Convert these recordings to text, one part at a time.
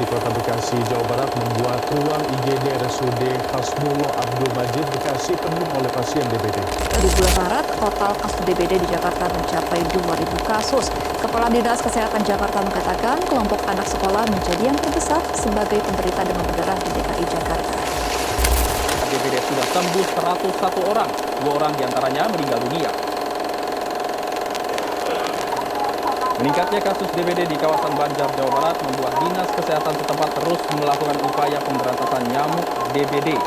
di Kota Bekasi, Jawa Barat membuat ruang IGD RSUD Hasbullah Abdul Majid Bekasi penuh oleh pasien DBD. Dari bulan Maret, total kasus DBD di Jakarta mencapai 2.000 kasus. Kepala Dinas Kesehatan Jakarta mengatakan kelompok anak sekolah menjadi yang terbesar sebagai penderita demam berdarah di DKI Jakarta. DBD sudah sembuh 101 orang, 2 orang diantaranya meninggal dunia. Meningkatnya kasus DBD di kawasan Banjar, Jawa Barat membuat Dinas Kesehatan setempat terus melakukan upaya pemberantasan nyamuk DBD.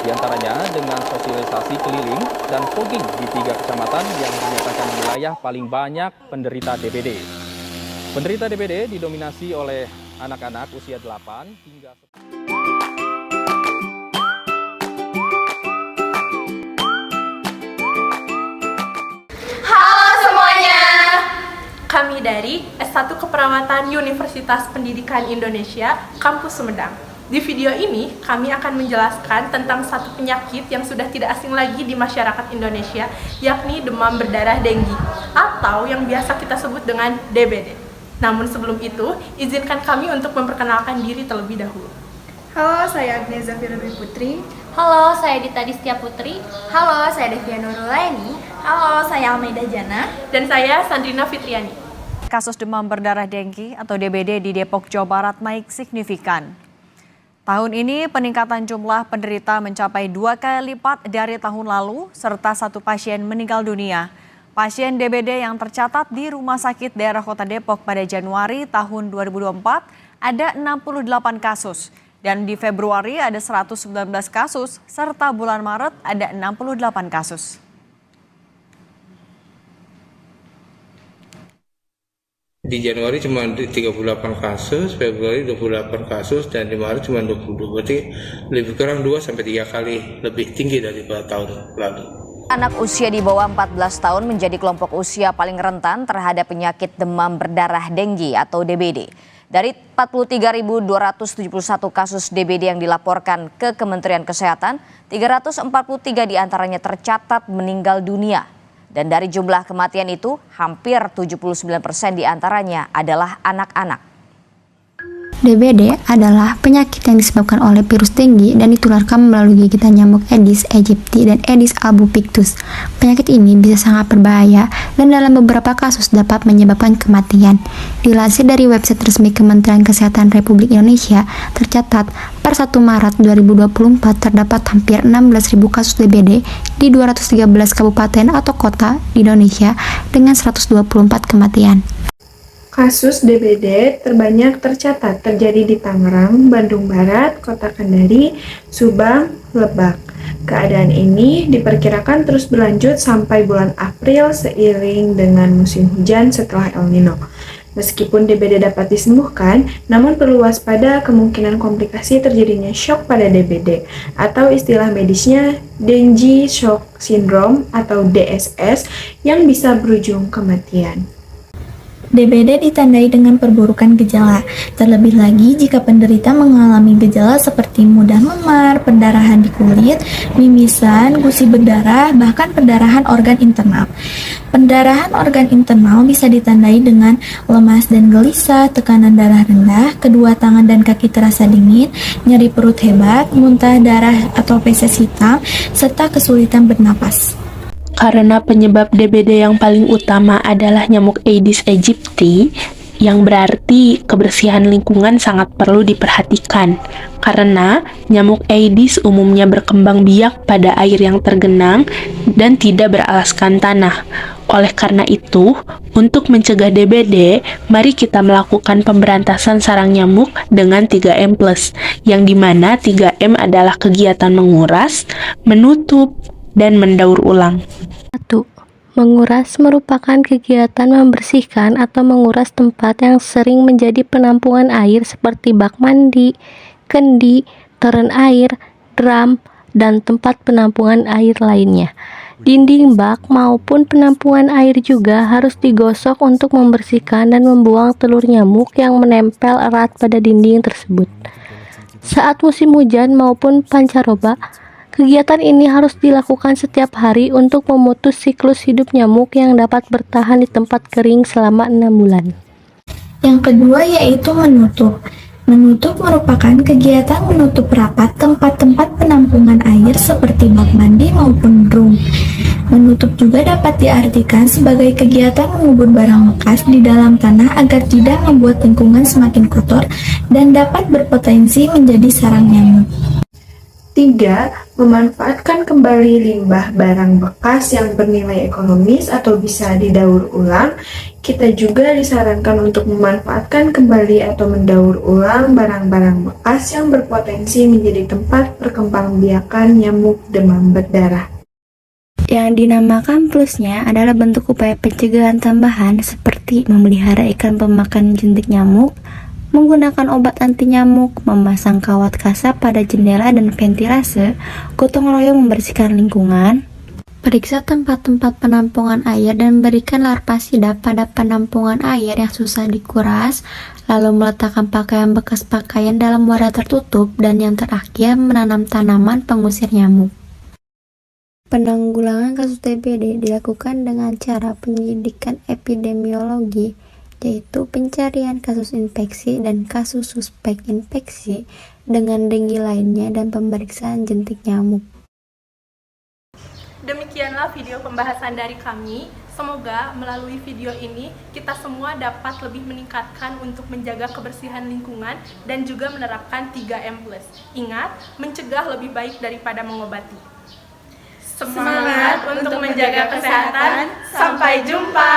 Di antaranya dengan sosialisasi keliling dan fogging di 3 kecamatan yang dinyatakan wilayah paling banyak penderita DBD. Penderita DBD didominasi oleh anak-anak usia 8 hingga 10. Kami dari S1 Keperawatan Universitas Pendidikan Indonesia, Kampus Sumedang. Di video ini, kami akan menjelaskan tentang satu penyakit yang sudah tidak asing lagi di masyarakat Indonesia, yakni demam berdarah denggi, atau yang biasa kita sebut dengan DBD. Namun sebelum itu, izinkan kami untuk memperkenalkan diri terlebih dahulu. Halo, saya Agneza Firudwi Putri. Halo, saya Dita Distia Putri. Halo, saya Devia Nurulaini. Halo, saya Almeida Jana. Dan saya Sandrina Fitriani. Kasus demam berdarah denggi atau DBD di Depok, Jawa Barat naik signifikan. Tahun ini peningkatan jumlah penderita mencapai 2 kali lipat dari tahun lalu, serta 1 pasien meninggal dunia. Pasien DBD yang tercatat di Rumah Sakit Daerah Kota Depok pada Januari tahun 2024 ada 68 kasus. Dan di Februari ada 119 kasus, serta bulan Maret ada 68 kasus. Di Januari cuma 38 kasus, Februari 28 kasus, dan di Maret cuma 22. Berarti lebih kurang 2-3 kali lebih tinggi daripada tahun lalu. Anak usia di bawah 14 tahun menjadi kelompok usia paling rentan terhadap penyakit demam berdarah denggi atau DBD. Dari 43.271 kasus DBD yang dilaporkan ke Kementerian Kesehatan, 343 diantaranya tercatat meninggal dunia. Dan dari jumlah kematian itu, hampir 79% diantaranya adalah anak-anak. DBD adalah penyakit yang disebabkan oleh virus denggi dan ditularkan melalui gigitan nyamuk Aedes aegypti dan Aedes albopictus. Penyakit ini bisa sangat berbahaya dan dalam beberapa kasus dapat menyebabkan kematian. Dilansir dari website resmi Kementerian Kesehatan Republik Indonesia, tercatat per 1 Maret 2024 terdapat hampir 16.000 kasus DBD di 213 kabupaten atau kota di Indonesia dengan 124 kematian. Kasus DBD terbanyak tercatat terjadi di Tangerang, Bandung Barat, Kota Kendari, Subang, Lebak. Keadaan ini diperkirakan terus berlanjut sampai bulan April seiring dengan musim hujan setelah El Nino. Meskipun DBD dapat disembuhkan, namun perlu waspada kemungkinan komplikasi terjadinya shock pada DBD atau istilah medisnya Dengue Shock Syndrome atau DSS yang bisa berujung kematian. DBD ditandai dengan perburukan gejala, terlebih lagi jika penderita mengalami gejala seperti mudah memar, pendarahan di kulit, mimisan, gusi berdarah, bahkan pendarahan organ internal. Pendarahan organ internal bisa ditandai dengan lemas dan gelisah, tekanan darah rendah, kedua tangan dan kaki terasa dingin, nyeri perut hebat, muntah darah atau feses hitam, serta kesulitan bernapas. Karena penyebab DBD yang paling utama adalah nyamuk Aedes aegypti, yang berarti kebersihan lingkungan sangat perlu diperhatikan. Karena nyamuk Aedes umumnya berkembang biak pada air yang tergenang dan tidak beralaskan tanah. Oleh karena itu, untuk mencegah DBD, mari kita melakukan pemberantasan sarang nyamuk dengan 3M+, yang dimana 3M adalah kegiatan menguras, menutup, dan mendaur ulang. 1. Menguras merupakan kegiatan membersihkan atau menguras tempat yang sering menjadi penampungan air seperti bak mandi, kendi, toren air, drum, dan tempat penampungan air lainnya. Dinding bak maupun penampungan air juga harus digosok untuk membersihkan dan membuang telur nyamuk yang menempel erat pada dinding tersebut. Saat musim hujan maupun pancaroba, kegiatan ini harus dilakukan setiap hari untuk memutus siklus hidup nyamuk yang dapat bertahan di tempat kering selama 6 bulan. Yang kedua yaitu menutup. Menutup merupakan kegiatan menutup rapat tempat-tempat penampungan air seperti bak mandi maupun drum. Menutup juga dapat diartikan sebagai kegiatan mengubur barang bekas di dalam tanah agar tidak membuat lingkungan semakin kotor dan dapat berpotensi menjadi sarang nyamuk. 3. Memanfaatkan kembali limbah barang bekas yang bernilai ekonomis atau bisa didaur ulang. Kita juga disarankan untuk memanfaatkan kembali atau mendaur ulang barang-barang bekas yang berpotensi menjadi tempat perkembangbiakan nyamuk demam berdarah. Yang dinamakan plusnya adalah bentuk upaya pencegahan tambahan seperti memelihara ikan pemakan jentik nyamuk, menggunakan obat anti nyamuk, memasang kawat kasar pada jendela dan ventilase, gotong royong membersihkan lingkungan, periksa tempat-tempat penampungan air dan berikan larva sidap pada penampungan air yang susah dikuras, lalu meletakkan pakaian bekas pakaian dalam wadah tertutup, dan yang terakhir menanam tanaman pengusir nyamuk. Penanggulangan kasus DBD dilakukan dengan cara penyidikan epidemiologi, yaitu pencarian kasus infeksi dan kasus suspek infeksi dengan denggi lainnya dan pemeriksaan jentik nyamuk. Demikianlah video pembahasan dari kami. Semoga melalui video ini kita semua dapat lebih meningkatkan untuk menjaga kebersihan lingkungan dan juga menerapkan 3M+. Ingat, mencegah lebih baik daripada mengobati. Semangat untuk menjaga kesehatan. Sampai jumpa.